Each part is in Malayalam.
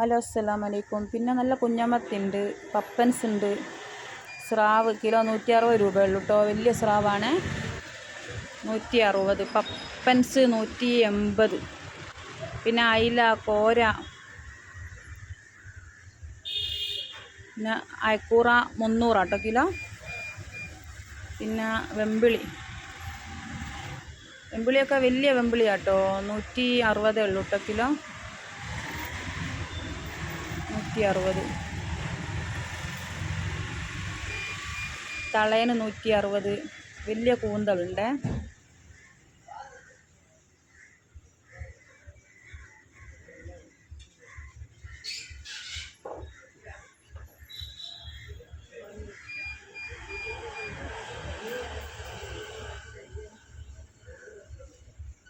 ഹലോ അസ്സലാമു അലൈക്കും. പിന്നെ നല്ല കുഞ്ഞമത്തിയുണ്ട്, പപ്പൻസ് ഉണ്ട്. സ്രാവ് കിലോ 160 രൂപയുള്ളൂ കേട്ടോ. വലിയ സ്രാവാണ് 160. പപ്പൻസ് 180. പിന്നെ അയില, കോര, പിന്നെ അയക്കൂറ 300 കേട്ടോ കിലോ. പിന്നെ വെമ്പിളിയൊക്കെ വലിയ വെമ്പിളിയാട്ടോ 160 ഉള്ളൂ കേട്ടോ കിലോ. 160. തളയന് 160. വലിയ കൂന്തലുണ്ട്.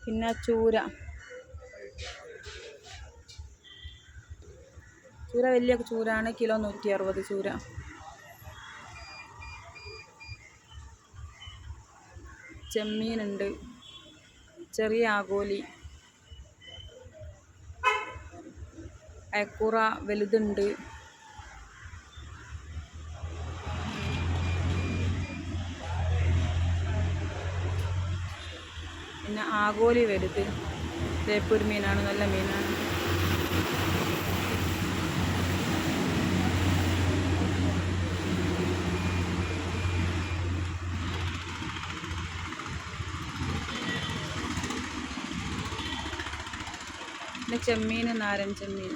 പിന്നെ ചൂര വലിയ ചൂരാണ്, കിലോ 160 ചൂര. ചെമ്മീനുണ്ട്, ചെറിയ ആഗോലി, അയക്കൂറ വലുതുണ്ട്. പിന്നെ ആഗോലി വലുത്, തേപ്പൂർ മീനാണ്, നല്ല മീനാണ്. പിന്നെ ചെമ്മീൻ, നാരൻ ചെമ്മീൻ,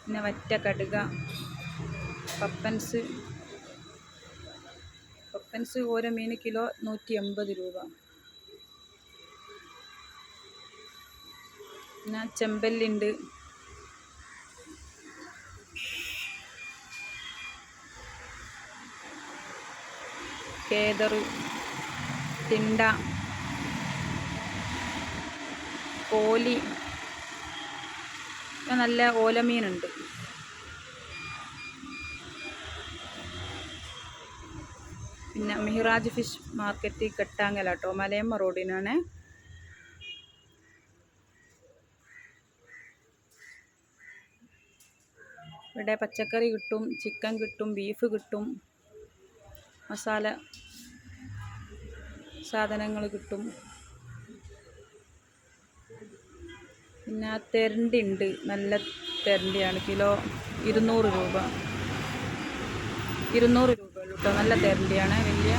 പിന്നെ വറ്റ കടുക, പപ്പൻസ് ഓരോ മീൻ കിലോ 180 രൂപ. പിന്നെ ചെമ്പല്ലുണ്ട്, കേദറ്, തിണ്ട, കോലി, നല്ല ഓലമീനുണ്ട്. പിന്നെ മിഹ്റാജ് ഫിഷ് മാർക്കറ്റ് കെട്ടാങ്ങല കേട്ടോ, മലയമ്മ റോഡിനാണ്. ഇവിടെ പച്ചക്കറി കിട്ടും, ചിക്കൻ കിട്ടും, ബീഫ് കിട്ടും, മസാല സാധനങ്ങൾ കിട്ടും. പിന്നെ തെരണ്ടി ഉണ്ട്, നല്ല തെരണ്ടിയാണ്, കിലോ 200 രൂപ. 200 രൂപ ഉള്ളൂ കേട്ടോ. നല്ല തെരണ്ടിയാണ്, വലിയ